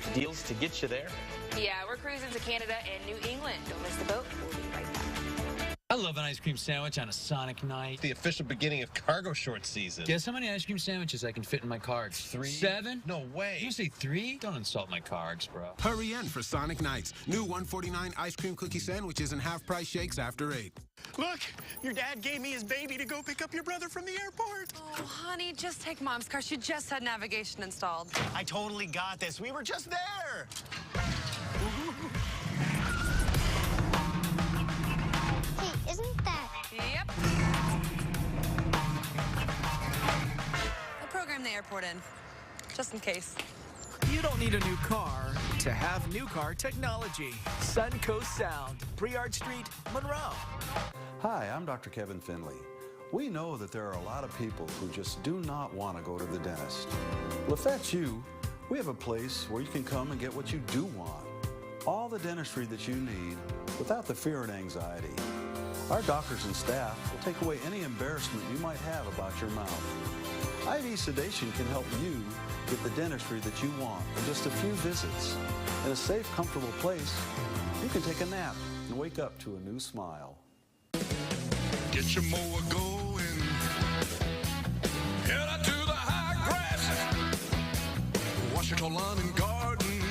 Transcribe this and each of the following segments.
with deals to get you there. Yeah, we're cruising to Canada and New England. Don't miss the boat. We'll be right back. I love an ice cream sandwich on a Sonic night. The official beginning of cargo short season. Guess how many ice cream sandwiches I can fit in my cards? 3? 7? No way. You say 3? Don't insult my cards, bro. Hurry in for Sonic Nights. New $1.49 ice cream cookie sandwiches and half-price shakes after 8. Look, your dad gave me his baby to go pick up your brother from the airport. Oh, honey, just take Mom's car. She just had navigation installed. I totally got this. We were just there. Hey, isn't that? Yep. I'll program the airport in, just in case. You don't need a new car to have new car technology. Suncoast Sound, Briard Street, Monroe. Hi, I'm Dr. Kevin Finley. We know that there are a lot of people who just do not want to go to the dentist. Well, if that's you, we have a place where you can come and get what you do want. All the dentistry that you need without the fear and anxiety. Our doctors and staff will take away any embarrassment you might have about your mouth. IV sedation can help you get the dentistry that you want in just a few visits. In a safe, comfortable place, you can take a nap and wake up to a new smile. Get your mower going. Head out to the high grass. Washita Lawn and Garden.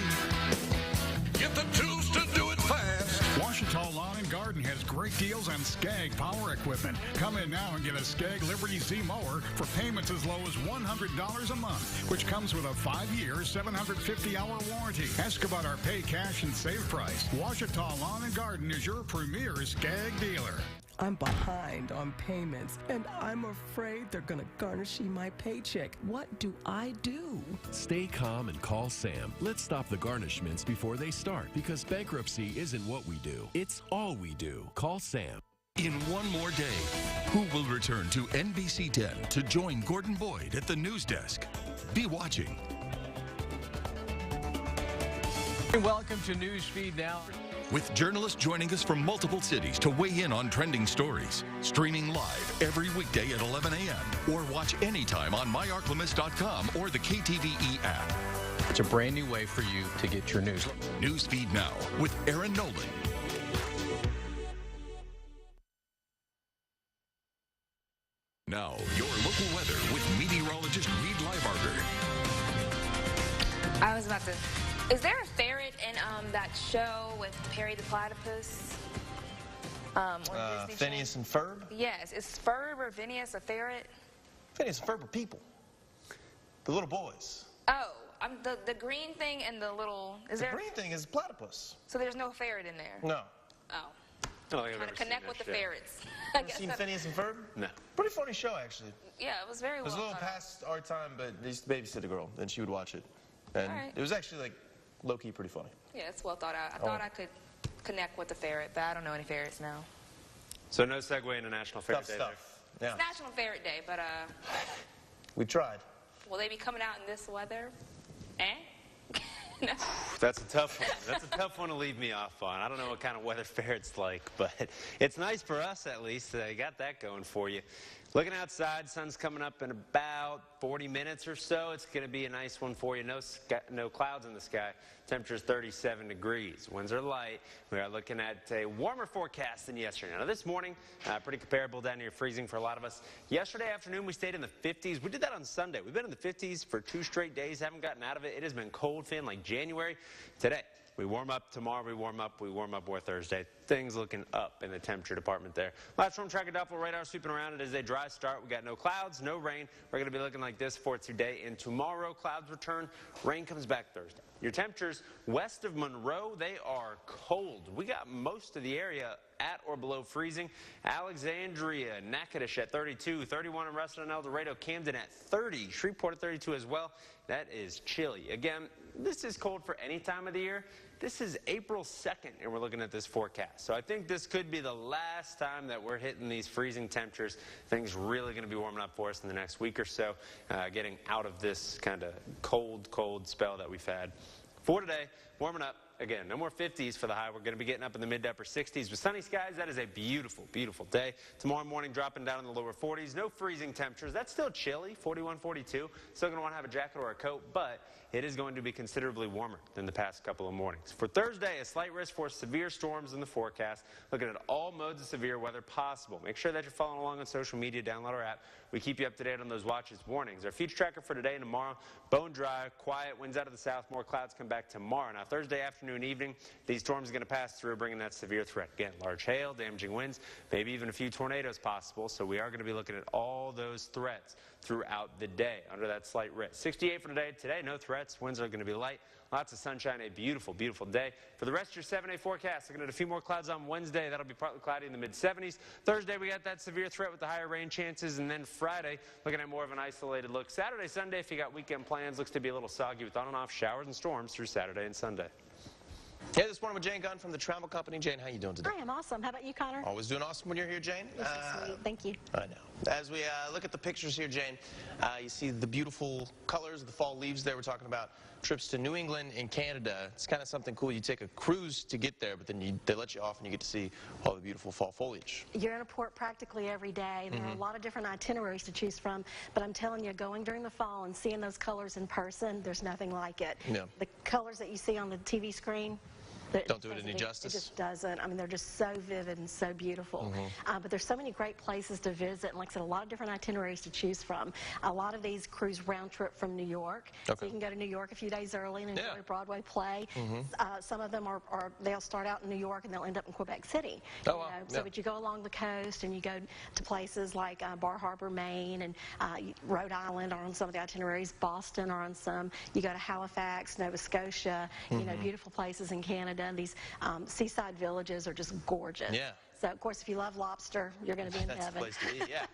Get the tools to do it fast. Washita Lawn and Garden has great deals on Skag power equipment. Come in now and get a Skag Liberty Z mower for payments as low as $100 a month, which comes with a 5-year, 750-hour warranty. Ask about our pay cash and save price. Washita Lawn and Garden is your premier Skag dealer. I'm behind on payments, and I'm afraid they're going to garnish my paycheck. What do I do? Stay calm and call Sam. Let's stop the garnishments before they start, because bankruptcy isn't what we do. It's all we do. Call Sam. In one more day, who will return to NBC 10 to join Gordon Boyd at the news desk? Be watching. Welcome to Newsfeed Now. With journalists joining us from multiple cities to weigh in on trending stories. Streaming live every weekday at 11 a.m. or watch anytime on myarklamiss.com or the KTVE app. It's a brand new way for you to get your news. Newsfeed Now with Aaron Nolan. Now, your local weather with meteorologist Reed Leibarger. I was about to... Is there a ferret in that show with Perry the Platypus? Phineas and Ferb? Yes. Is Ferb or Phineas a ferret? Phineas and Ferb are people. The little boys. Oh, the green thing and the little... The green thing is platypus. So there's no ferret in there? No. Oh. Trying to connect with the ferrets. Have you seen Phineas and Ferb? No. Pretty funny show, actually. Yeah, it was very well It was a little past our time, but they used to babysit a girl, and she would watch it. And it was actually, like, low-key pretty funny. Yeah, it's well thought out. I thought I could connect with the ferret, but I don't know any ferrets now. So no segue into National Ferret Day. Yeah. It's National Ferret Day, but we tried. Will they be coming out in this weather? No. That's a tough one. That's a tough one to leave me off on. I don't know what kind of weather ferret's like, but it's nice for us at least. You got that going for you. Looking outside, sun's coming up in about 40 minutes or so. It's going to be a nice one for you. No clouds in the sky. Temperature's 37 degrees. Winds are light. We are looking at a warmer forecast than yesterday. Now, this morning, pretty comparable down near freezing for a lot of us. Yesterday afternoon, we stayed in the 50s. We did that on Sunday. We've been in the 50s for 2 straight days. Haven't gotten out of it. It has been cold, feeling like January. Today, we warm up. Tomorrow, we warm up more Thursday. Things looking up in the temperature department there. Live storm tracker Doppler radar sweeping around. It is a dry start. We got no clouds, no rain. We're going to be looking like this for today and tomorrow. Clouds return. Rain comes back Thursday. Your temperatures west of Monroe, they are cold. We got most of the area at or below freezing. Alexandria, Natchitoches at 32, 31 in Ruston and El Dorado, Camden at 30, Shreveport at 32 as well. That is chilly. Again, this is cold for any time of the year. This is April 2nd, and we're looking at this forecast. So I think this could be the last time that we're hitting these freezing temperatures. Things really going to be warming up for us in the next week or so, getting out of this kind of cold spell that we've had. For today, warming up. again, no more 50s for the high. We're going to be getting up in the mid to upper 60s with sunny skies. That is a beautiful, beautiful day. Tomorrow morning dropping down in the lower 40s. No freezing temperatures. That's still chilly, 41, 42. Still going to want to have a jacket or a coat, but it is going to be considerably warmer than the past couple of mornings. For Thursday, a slight risk for severe storms in the forecast. Looking at all modes of severe weather possible. Make sure that you're following along on social media. Download our app. We keep you up to date on those watches warnings. Our future tracker for today and tomorrow, bone dry, quiet, winds out of the south, more clouds come back tomorrow. Now, Thursday afternoon, evening, these storms are going to pass through, bringing that severe threat. Again, large hail, damaging winds, maybe even a few tornadoes possible. So we are going to be looking at all those threats throughout the day under that slight risk. 68 for today. Today, no threats. Winds are going to be light. Lots of sunshine, a beautiful, beautiful day. For the rest of your 7-day forecast, looking at a few more clouds on Wednesday. That'll be partly cloudy in the mid-70s. Thursday, we got that severe threat with the higher rain chances. And then Friday, looking at more of an isolated look. Saturday, Sunday, if you got weekend plans, looks to be a little soggy with on and off showers and storms through Saturday and Sunday. Hey, this morning with Jane Gunn from the Travel Company. Jane, how you doing today? I am awesome. How about you, Connor? Always doing awesome when you're here, Jane. You're so sweet. Thank you. I know. As we look at the pictures here, Jane, you see the beautiful colors of the fall leaves there. We're talking about trips to New England and Canada. It's kind of something cool. You take a cruise to get there, but then they let you off and you get to see all the beautiful fall foliage. You're in a port practically every day. There are a lot of different itineraries to choose from, but I'm telling you, going during the fall and seeing those colors in person, there's nothing like it. Yeah. The colors that you see on the TV screen, don't do it any justice. It just doesn't. I mean, they're just so vivid and so beautiful. But there's so many great places to visit, and like I said, a lot of different itineraries to choose from. A lot of these cruise round trip from New York, so you can go to New York a few days early and enjoy a Broadway play. Some of them they'll start out in New York and they'll end up in Quebec City. Oh, wow. So, but you go along the coast and you go to places like Bar Harbor, Maine, and Rhode Island are on some of the itineraries. Boston are on some. You go to Halifax, Nova Scotia. You know, beautiful places in Canada. And these seaside villages are just gorgeous. Yeah. So, of course, if you love lobster, you're going to be in That's heaven. the place to be, yeah.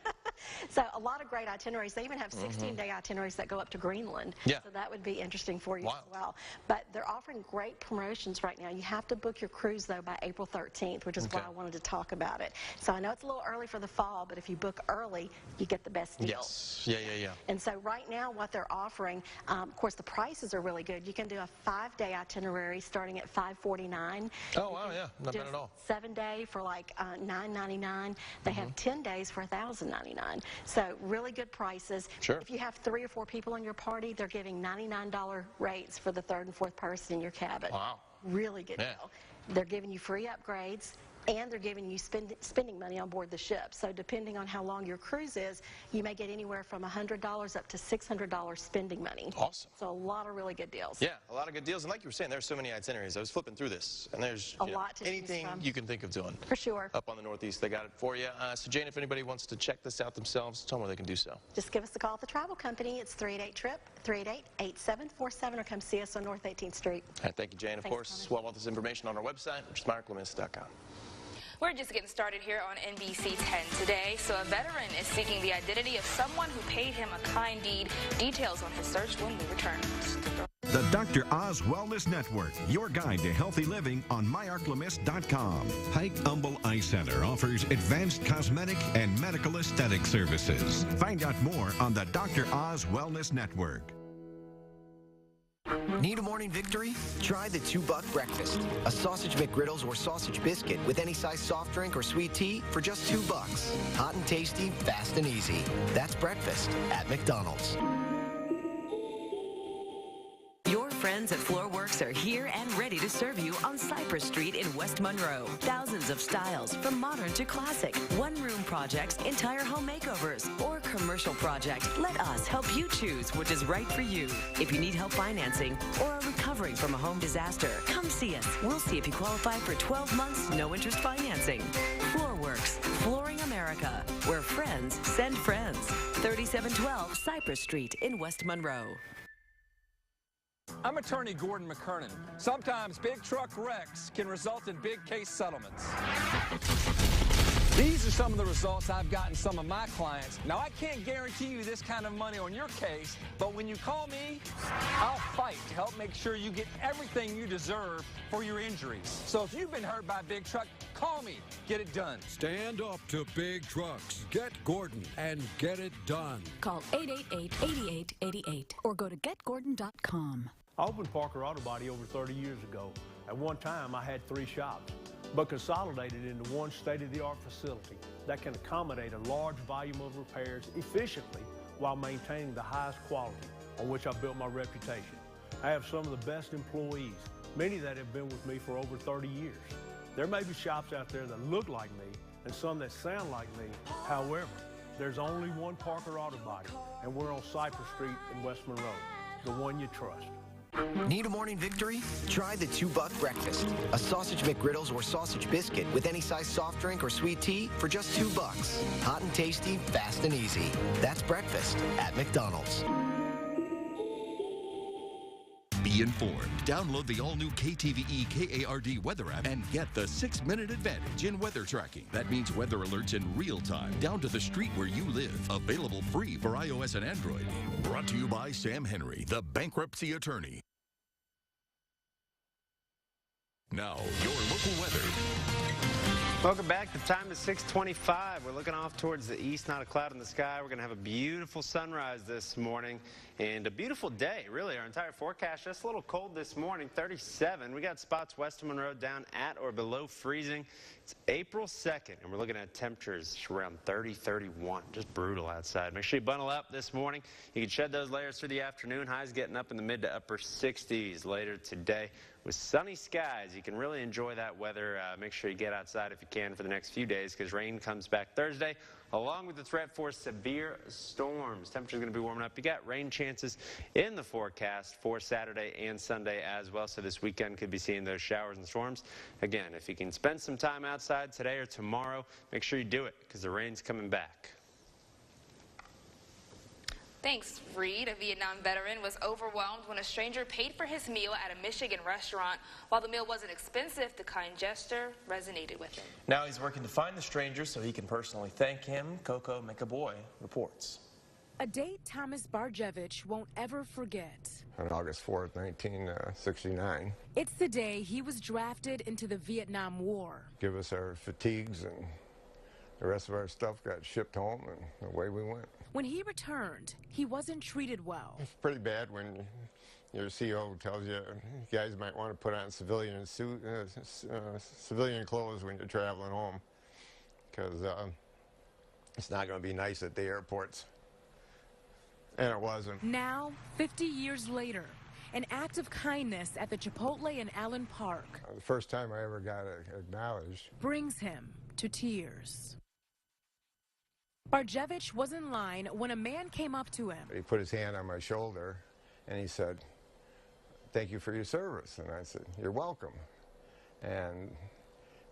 So, a lot of great itineraries. They even have 16-day itineraries that go up to Greenland. Yeah. So, that would be interesting for you Wow. as well. But they're offering great promotions right now. You have to book your cruise, though, by April 13th, which is why I wanted to talk about it. So, I know it's a little early for the fall, but if you book early, you get the best deal. Yes. Yeah. And so right now what they're offering, of course the prices are really good. You can do a 5-day itinerary starting at $549. Oh, wow, yeah. Not bad at all. 7-day for like $999. They have 10 days for $1,099. So really good prices. Sure. If you have 3 or 4 people in your party, they're giving $99 rates for the 3rd and 4th person in your cabin. Wow. Really good deal. They're giving you free upgrades, and they're giving you spending money on board the ship. So depending on how long your cruise is, you may get anywhere from $100 up to $600 spending money. Awesome. So a lot of really good deals. Yeah, a lot of good deals. And like you were saying, there's so many itineraries. I was flipping through this, and there's a lot to choose anything from. you can think of doing. For sure. Up on the Northeast, they got it for you. So, Jane, if anybody wants to check this out themselves, tell them where they can do so. Just give us a call at the travel company. It's 388-TRIP, 388-8747, or come see us on North 18th Street. All right, thank you, Jane. Of course, we'll have all this information on our website, which is myarclemis.com. We're just getting started here on NBC 10 today. So a veteran is seeking the identity of someone who paid him a kind deed. Details on his search when we return. The Dr. Oz Wellness Network, your guide to healthy living on myarclemis.com. Pike Humble Eye Center offers advanced cosmetic and medical aesthetic services. Find out more on the Dr. Oz Wellness Network. Need a morning victory? Try the $2 breakfast. A sausage McGriddles or sausage biscuit with any size soft drink or sweet tea for just $2. Hot and tasty, fast and easy. That's breakfast at McDonald's. Your friends at Floorworks are here and ready to serve you on Cypress Street in West Monroe. Thousands of styles, from modern to classic. One-room projects, entire home makeovers, or commercial project. Let us help you choose which is right for you. If you need help financing or are recovering from a home disaster, come see us. We'll see if you qualify for 12 months, no-interest financing. Floorworks, Flooring America, where friends send friends. 3712 Cypress Street in West Monroe. I'm attorney Gordon McKernan. Sometimes big truck wrecks can result in big case settlements. These are some of the results I've gotten some of my clients. Now, I can't guarantee you this kind of money on your case, but when you call me, I'll fight to help make sure you get everything you deserve for your injuries. So if you've been hurt by a big truck, call me. Get it done. Stand up to big trucks. Get Gordon and get it done. Call 888-8888 or go to getgordon.com. I opened Parker Auto Body over 30 years ago. At one time, I had 3 shops, but consolidated into one state-of-the-art facility that can accommodate a large volume of repairs efficiently while maintaining the highest quality on which I built my reputation. I have some of the best employees, many that have been with me for over 30 years. There may be shops out there that look like me and some that sound like me. However, there's only one Parker Auto Body, and we're on Cypress Street in West Monroe, the one you trust. Need a morning victory? Try the 2-buck breakfast. A sausage McGriddles or sausage biscuit with any size soft drink or sweet tea for just $2. Hot and tasty, fast and easy. That's breakfast at McDonald's. Be informed. Download the all-new KTVE KARD weather app and get the 6-minute advantage in weather tracking. That means weather alerts in real time, down to the street where you live. Available free for iOS and Android. Brought to you by Sam Henry, the bankruptcy attorney. Now, your local weather. Welcome back. The time is 6:25. We're looking off towards the east, not a cloud in the sky. We're going to have a beautiful sunrise this morning and a beautiful day, really. Our entire forecast, just a little cold this morning, 37. We got spots west of Monroe down at or below freezing. It's April 2nd, and we're looking at temperatures around 30, 31. Just brutal outside. Make sure you bundle up this morning. You can shed those layers through the afternoon. Highs getting up in the mid to upper 60s later today. With sunny skies, you can really enjoy that weather. Make sure you get outside if you can for the next few days, because rain comes back Thursday, along with the threat for severe storms. Temperature's going to be warming up. You got rain chances in the forecast for Saturday and Sunday as well, so this weekend could be seeing those showers and storms. Again, if you can spend some time outside today or tomorrow, make sure you do it, because the rain's coming back. Thanks, Reed. A Vietnam veteran was overwhelmed when a stranger paid for his meal at a Michigan restaurant. While the meal wasn't expensive, the kind gesture resonated with him. Now he's working to find the stranger so he can personally thank him. Coco McAboy reports. A date Thomas Barjevich won't ever forget. On August 4th, 1969. It's the day he was drafted into the Vietnam War. Give us our fatigues, and the rest of our stuff got shipped home, and away we went. When he returned, he wasn't treated well. It's pretty bad when your CEO tells you guys might want to put on civilian clothes when you're traveling home, because it's not going to be nice at the airports. And it wasn't. Now, 50 years later, an act of kindness at the Chipotle in Allen Park. The first time I ever got acknowledged brings him to tears. Barjevich was in line when a man came up to him. He put his hand on my shoulder and he said, "Thank you for your service." And I said, "You're welcome." And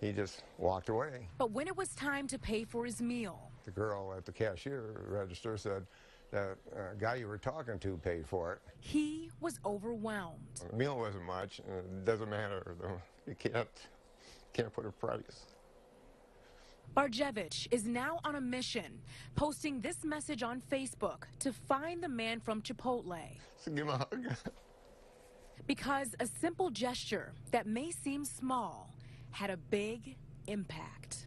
he just walked away. But when it was time to pay for his meal, the girl at the cashier register said, "That guy you were talking to paid for it." He was overwhelmed. The meal wasn't much, and it doesn't matter, though. You can't put a price. Barjevich is now on a mission, posting this message on Facebook to find the man from Chipotle. So give him a hug. Because a simple gesture that may seem small had a big impact.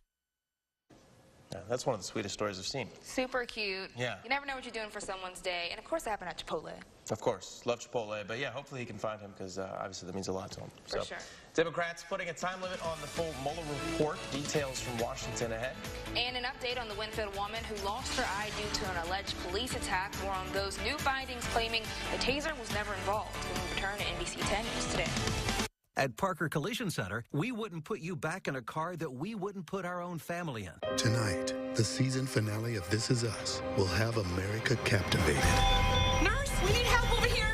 Yeah, that's one of the sweetest stories I've seen. Super cute. Yeah. You never know what you're doing for someone's day. And of course, it happened at Chipotle. Of course. Love Chipotle. But yeah, hopefully he can find him, because obviously that means a lot to him. For sure. Democrats putting a time limit on the full Mueller report. Details from Washington ahead. And an update on the Winfield woman who lost her eye due to an alleged police attack. More on those new findings claiming the taser was never involved. When we return to NBC 10 News today. At Parker Collision Center, we wouldn't put you back in a car that we wouldn't put our own family in. Tonight, the season finale of This Is Us will have America captivated. Nurse, we need help over here.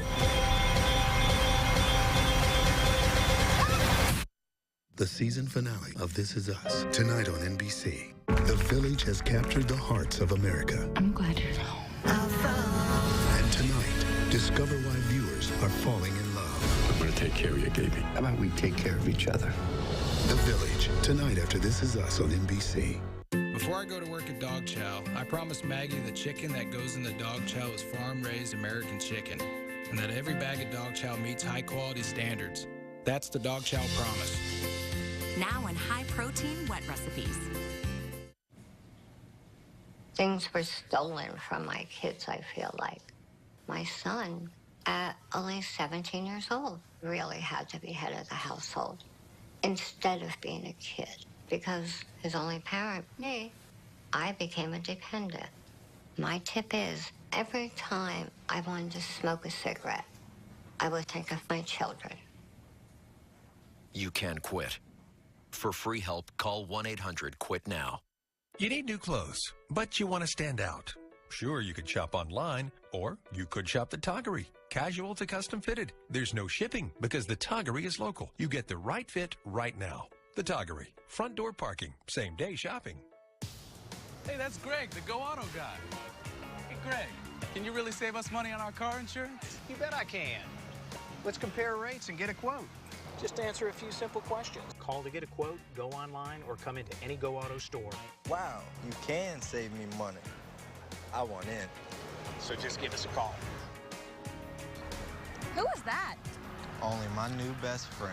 The season finale of This Is Us, tonight on NBC. The Village has captured the hearts of America. I'm glad you're home. And tonight, discover why viewers are falling in love. I'm going to take care of you, Gaby. How about we take care of each other? The Village, tonight after This Is Us on NBC. Before I go to work at Dog Chow, I promised Maggie the chicken that goes in the Dog Chow is farm-raised American chicken, and that every bag of Dog Chow meets high-quality standards. That's the Dog Chow promise. Now in high-protein wet recipes. Things were stolen from my kids, I feel like. My son at only 17 years old. Really had to be head of the household instead of being a kid, because his only parent, me, I became a dependent. My tip is, every time I wanted to smoke a cigarette, I would think of my children. You can quit. For free help, call 1-800-QUIT-NOW. You need new clothes, but you want to stand out. Sure, you could shop online, or you could shop the Toggery. Casual to custom fitted. There's no shipping because the Toggery is local. You get the right fit right now. The Toggery. Front door parking. Same day shopping. Hey, that's Greg, the Go Auto guy. Hey, Greg, can you really save us money on our car insurance? You bet I can. Let's compare rates and get a quote. Just answer a few simple questions. Call to get a quote, go online, or come into any Go Auto store. Wow, you can save me money. I want in. So just give us a call. Who is that? Only my new best friend.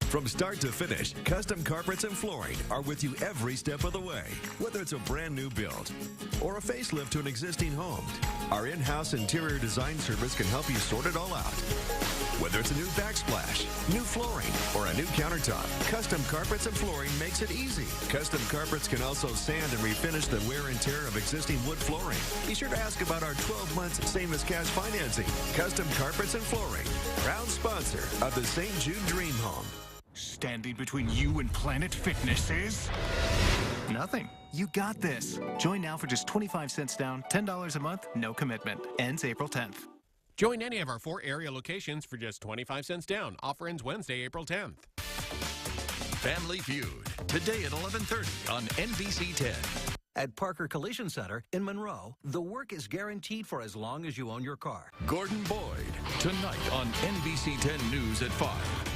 From start to finish, Custom Carpets and Flooring are with you every step of the way. Whether it's a brand new build or a facelift to an existing home, our in-house interior design service can help you sort it all out. Whether it's a new backsplash, new flooring, or a new countertop, Custom Carpets and Flooring makes it easy. Custom Carpets can also sand and refinish the wear and tear of existing wood flooring. Be sure to ask about our 12 months same-as-cash financing. Custom Carpets and Flooring, proud sponsor of the St. Jude Dream Home. Standing between you and Planet Fitness is nothing. You got this. Join now for just 25 cents down, $10 a month, no commitment. Ends April 10th. Join any of our 4 area locations for just 25 cents down. Offer ends Wednesday, April 10th. Family Feud, today at 11:30 on NBC 10. At Parker Collision Center in Monroe, the work is guaranteed for as long as you own your car. Gordon Boyd, tonight on NBC 10 News at 5.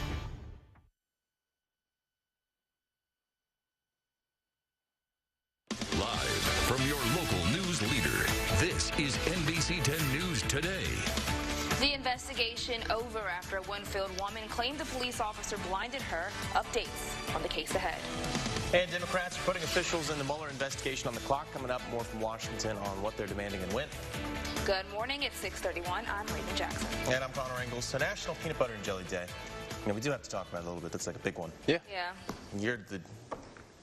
Live from your local news leader, this is NBC 10 News Today. The investigation over after a Winfield woman claimed the police officer blinded her. Updates on the case ahead. And Democrats are putting officials in the Mueller investigation on the clock. Coming up, more from Washington on what they're demanding and when. Good morning. It's 6:31. I'm Raven Jackson. And I'm Connor Ingalls. So National Peanut Butter and Jelly Day. You know, we do have to talk about it a little bit. That's like a big one. Yeah. You're the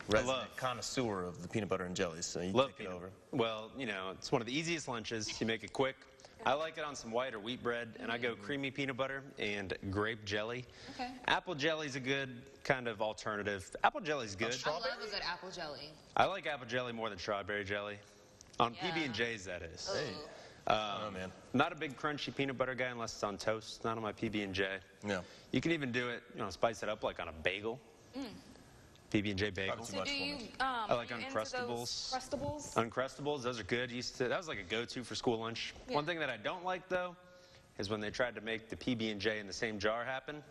resident connoisseur of the peanut butter and jellies, so you take it over. Well, you know, it's one of the easiest lunches. You make it quick. I like it on some white or wheat bread, and I go creamy peanut butter and grape jelly. Okay. Apple jelly's a good kind of alternative. Apple jelly's good. I love a good apple jelly. I like apple jelly more than strawberry jelly. On PB&J's, that is. Oh, man. Not a big crunchy peanut butter guy unless it's on toast. Not on my PB&J. No. You can even do it, you know, spice it up like on a bagel. PB&J bagels. So do you, I like are you Uncrustables. into those Crustables? Uncrustables, those are good. That was like a go-to for school lunch. Yeah. One thing that I don't like, though, is when they tried to make the PB&J in the same jar happen.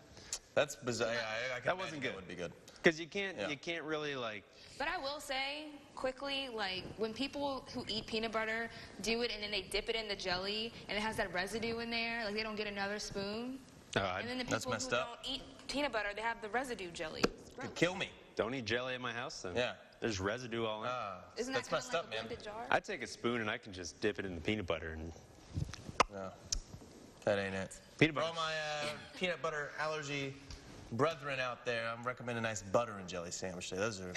That's bizarre. Yeah, that wasn't good. That would be good. Because you can't really, like... But I will say, quickly, like, when people who eat peanut butter do it and then they dip it in the jelly and it has that residue in there, like they don't get another spoon. And then the people who don't eat peanut butter, they have the residue jelly. Could kill me. Don't eat jelly at my house, then. Yeah. There's residue all in. Isn't that messed up, man? I take a spoon and I can just dip it in the peanut butter and... No. That ain't it. Peanut butter. For all my peanut butter allergy brethren out there, I'm recommending a nice butter and jelly sandwich today. Those are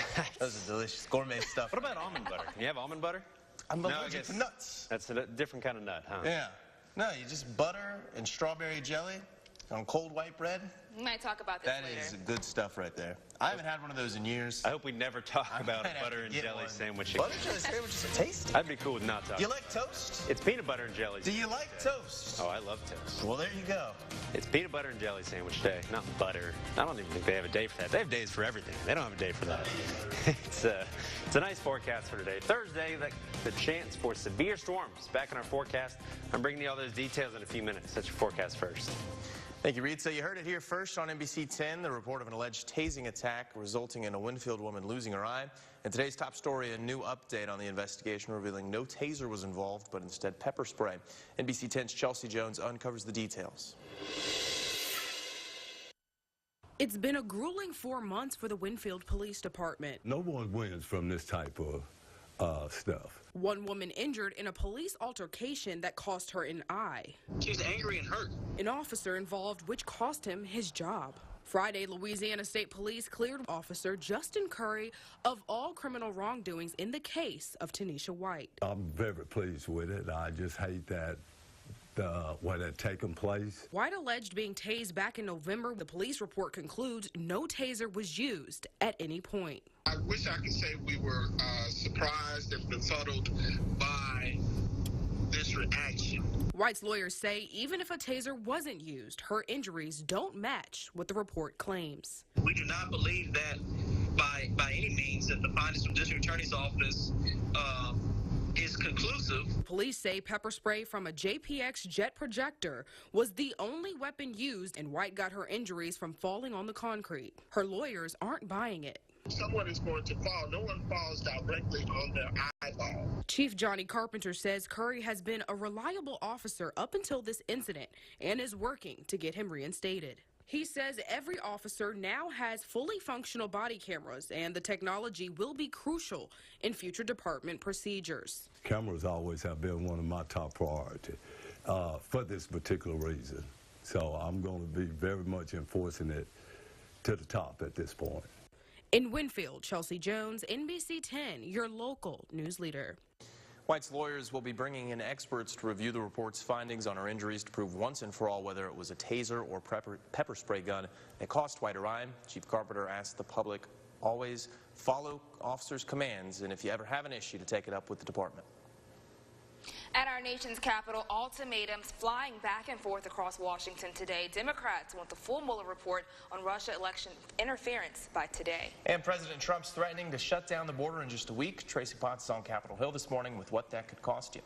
delicious gourmet stuff. What about almond butter? Can you have almond butter? I'm allergic to nuts. That's a different kind of nut, huh? Yeah. No, you just butter and strawberry jelly on cold white bread. We might talk about this later. That is good stuff right there. I haven't had one of those in years. I hope we never talk about a butter and jelly sandwich. Butter and jelly sandwiches are tasty. I'd be cool with not talking. You like toast? It's peanut butter and jelly. Do you like toast? Oh, I love toast. Well, there you go. It's peanut butter and jelly sandwich day, not butter. I don't even think they have a day for that. They have days for everything. They don't have a day for that. It's a nice forecast for today. Thursday, the chance for severe storms back in our forecast. I'm bringing you all those details in a few minutes. That's your forecast first. Thank you, Reed. So you heard it here first on NBC 10, the report of an alleged tasing attack resulting in a Winfield woman losing her eye. And today's top story, a new update on the investigation revealing no taser was involved, but instead pepper spray. NBC 10's Chelsea Jones uncovers the details. It's been a grueling 4 months for the Winfield Police Department. No one wins from this type of stuff. One woman injured in a police altercation that cost her an eye. She's angry and hurt. An officer involved, which cost him his job. Friday, Louisiana State Police cleared Officer Justin Curry of all criminal wrongdoings in the case of Tanisha White. I'm very pleased with it. I just hate that what had taken place. White alleged being tased back in November. The police report concludes no taser was used at any point. I wish I could say we were surprised and befuddled by this reaction. White's lawyers say even if a taser wasn't used, her injuries don't match what the report claims. We do not believe that by any means that the findings from the district attorney's office is conclusive. Police say pepper spray from a JPX jet projector was the only weapon used, and White got her injuries from falling on the concrete. Her lawyers aren't buying it. Someone is going to fall. No one falls directly on their eyeball. Chief Johnny Carpenter says Curry has been a reliable officer up until this incident and is working to get him reinstated. He says every officer now has fully functional body cameras, and the technology will be crucial in future department procedures. Cameras always have been one of my top priorities for this particular reason. So I'm going to be very much enforcing it to the top at this point. In Winfield, Chelsea Jones, NBC 10, your local news leader. White's lawyers will be bringing in experts to review the report's findings on her injuries to prove once and for all whether it was a taser or pepper spray gun that cost White her eye. Chief Carpenter asked the public always follow officers' commands, and if you ever have an issue, to take it up with the department. At our nation's capital, ultimatums flying back and forth across Washington today. Democrats want the full Mueller report on Russia election interference by today. And President Trump's threatening to shut down the border in just a week. Tracy Potts is on Capitol Hill this morning with what that could cost you.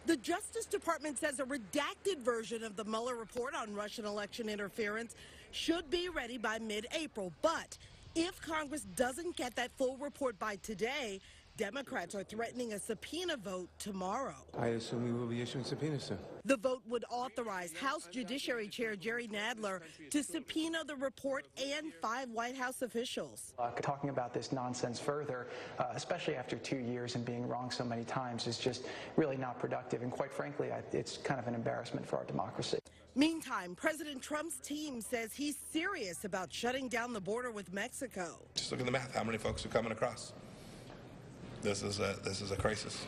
The Justice Department says a redacted version of the Mueller report on Russian election interference should be ready by mid-April. But if Congress doesn't get that full report by today, Democrats are threatening a subpoena vote tomorrow. I assume we will be issuing subpoenas soon. The vote would authorize House Judiciary Chair Jerry Nadler to subpoena the report and 5 White House officials. Talking about this nonsense further, especially after 2 years and being wrong so many times, is just really not productive. And quite frankly, it's kind of an embarrassment for our democracy. Meantime, President Trump's team says he's serious about shutting down the border with Mexico. Just look at the math. How many folks are coming across? This is a crisis.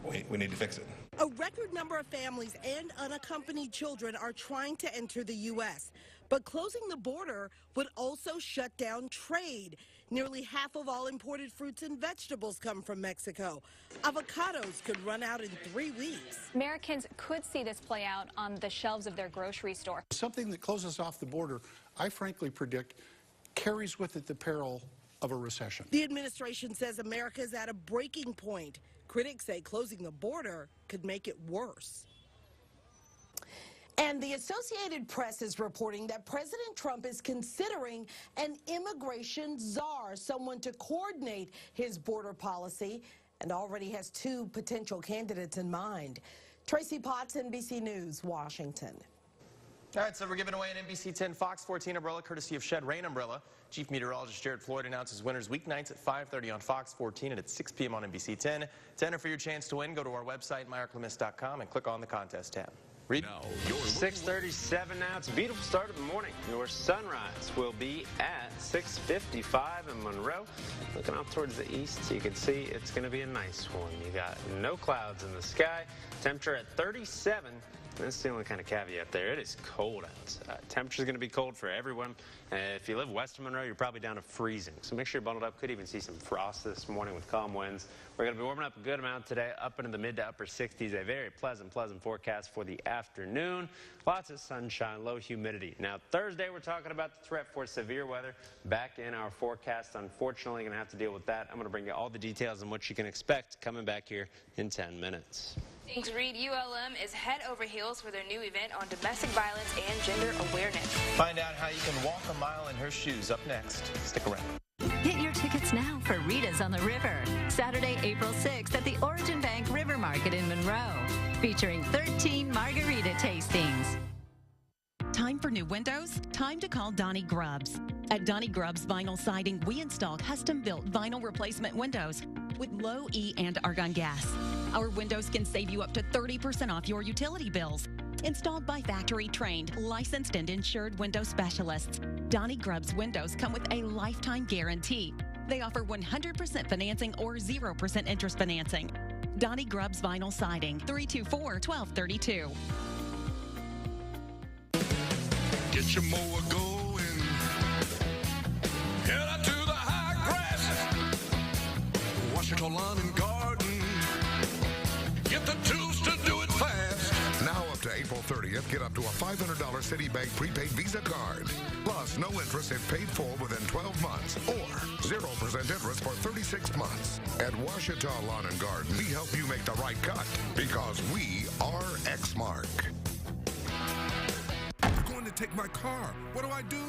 We need to fix it. A record number of families and unaccompanied children are trying to enter the U.S., but closing the border would also shut down trade. Nearly half of all imported fruits and vegetables come from Mexico. Avocados could run out in 3 weeks. Americans could see this play out on the shelves of their grocery store. Something that closes off the border, I frankly predict, carries with it the peril of a recession. The administration says America is at a breaking point. Critics say closing the border could make it worse. And the Associated Press is reporting that President Trump is considering an immigration czar, someone to coordinate his border policy, and already has 2 potential candidates in mind. Tracy Potts, NBC News, Washington. All right, so we're giving away an NBC 10 Fox 14 umbrella courtesy of Shed Rain Umbrella. Chief Meteorologist Jared Floyd announces winners weeknights at 5:30 on Fox 14 and at 6 p.m. on NBC 10. To enter for your chance to win, go to our website, myarclemis.com, and click on the contest tab. Read. 6:37 now. It's a beautiful start of the morning. Your sunrise will be at 6:55 in Monroe. Looking out towards the east, you can see it's going to be a nice one. You got no clouds in the sky. Temperature at 37. That's the only kind of caveat there. It is cold outside. Temperature's going to be cold for everyone. If you live west of Monroe, you're probably down to freezing. So make sure you're bundled up. Could even see some frost this morning with calm winds. We're going to be warming up a good amount today, up into the mid to upper 60s. A very pleasant forecast for the afternoon. Lots of sunshine, low humidity. Now, Thursday, we're talking about the threat for severe weather back in our forecast. Unfortunately, going to have to deal with that. I'm going to bring you all the details on what you can expect coming back here in 10 minutes. Thanks, Reed. ULM is head over heels for their new event on domestic violence and gender awareness. Find out how you can walk a mile in her shoes up next. Stick around. Get your tickets now for Rita's on the River, Saturday, April 6th at the Origin Bank River Market in Monroe, featuring 13 margarita tastings. Time for new windows? Time to call Donnie Grubbs. At Donnie Grubbs Vinyl Siding, we install custom-built vinyl replacement windows with low E and argon gas. Our windows can save you up to 30% off your utility bills. Installed by factory-trained, licensed, and insured window specialists, Donnie Grubbs windows come with a lifetime guarantee. They offer 100% financing or 0% interest financing. Donnie Grubbs Vinyl Siding, 324-1232. Get your mower going. Head out to the high grass. Washita Lawn and Garden. Get the tools to do it fast. Now up to April 30th, get up to a $500 Citibank prepaid Visa card. Plus, no interest if paid full within 12 months or 0% interest for 36 months. At Washita Lawn and Garden, we help you make the right cut because we are Exmark. I'm going to take my car. What do I do?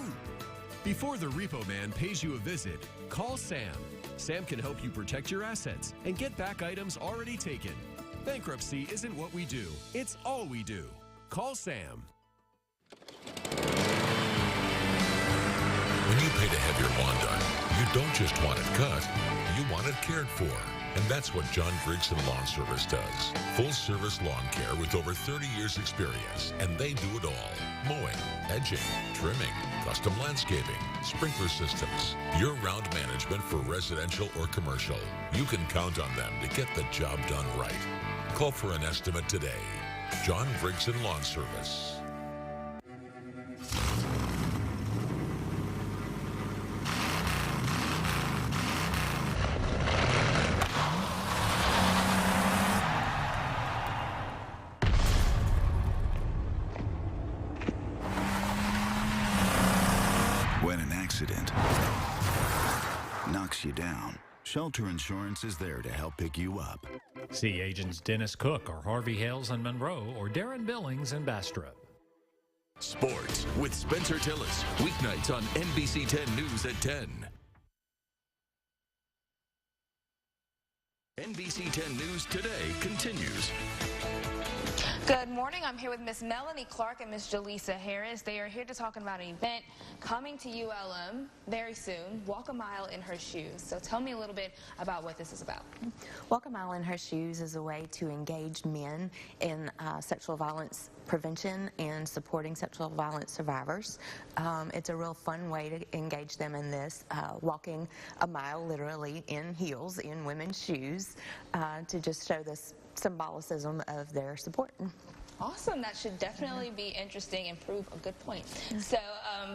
Before the repo man pays you a visit, call Sam. Sam can help you protect your assets and get back items already taken. Bankruptcy isn't what we do, it's all we do. Call Sam. When you pay to have your lawn done, you don't just want it cut, you want it cared for. And that's what John Grigson Lawn Service does. Full-service lawn care with over 30 years experience. And they do it all. Mowing, edging, trimming, custom landscaping, sprinkler systems, year-round management for residential or commercial. You can count on them to get the job done right. Call for an estimate today. John Grigson Lawn Service. When an accident knocks you down, Shelter Insurance is there to help pick you up. See agents Dennis Cook or Harvey Hales in Monroe or Darren Billings in Bastrop. Sports with Spencer Tillis. Weeknights on NBC 10 News at 10. NBC 10 News Today continues. Good morning. I'm here with Miss Melanie Clark and Miss Jaleesa Harris. They are here to talk about an event coming to ULM very soon, Walk a Mile in Her Shoes. So tell me a little bit about what this is about. Walk a Mile in Her Shoes is a way to engage men in sexual violence prevention and supporting sexual violence survivors. It's a real fun way to engage them in this, walking a mile literally in heels, in women's shoes, to just show this symbolicism of their support. Awesome. That should definitely be interesting and prove a good point. So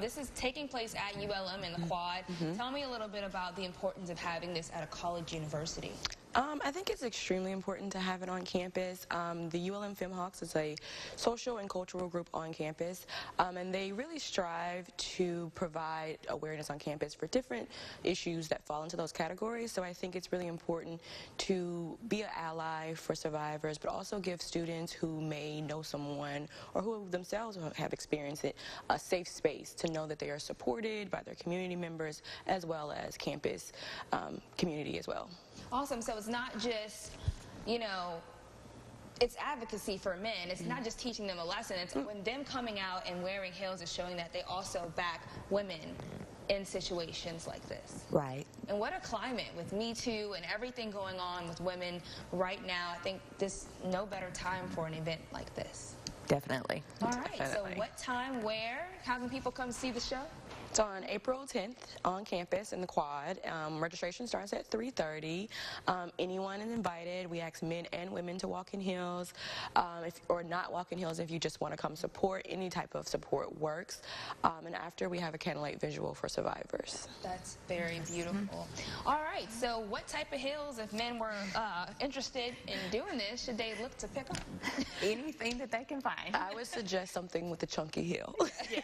this is taking place at ULM in the Quad. Tell me a little bit about the importance of having this at a college university. I think it's extremely important to have it on campus. The ULM FemHawks is a social and cultural group on campus, and they really strive to provide awareness on campus for different issues that fall into those categories. So I think it's really important to be an ally for survivors, but also give students who may know someone or who themselves have experienced it a safe space to know that they are supported by their community members as well as campus community as well. Awesome. So it's not just, you know, it's advocacy for men. It's not just teaching them a lesson. It's when them coming out and wearing heels is showing that they also back women in situations like this. Right. And what a climate with Me Too and everything going on with women right now. I think this no better time for an event like this. Definitely. All right. So what time, where, how can people come see the show? It's on April 10th on campus in the Quad. Registration starts at 3:30. Anyone is invited. We ask men and women to walk in heels, or not walk in heels if you just want to come support. Any type of support works. And after, we have a candlelight visual for survivors. That's very beautiful. All right, so what type of heels, if men were interested in doing this, should they look to pick up? Anything that they can find. I would suggest something with a chunky heel. Yes.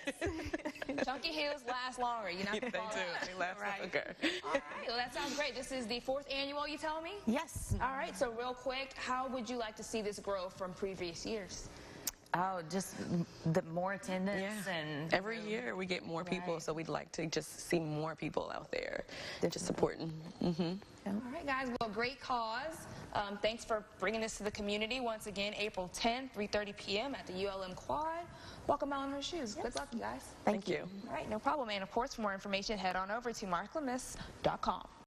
Chunky heels last longer. You're not They do. They last longer. All right. Well, that sounds great. This is the 4th annual, you tell me? Yes. All right. So real quick, how would you like to see this grow from previous years? Oh, just the more attendance and every year we get more people, so we'd like to just see more people out there just supporting. All right, guys. Well, great cause. Thanks for bringing this to the community. Once again, April 10th, 3:30 p.m. at the ULM Quad. Welcome out in her shoes. Good luck, you guys. Thank you. All right, no problem. And of course, for more information, head on over to marklemis.com.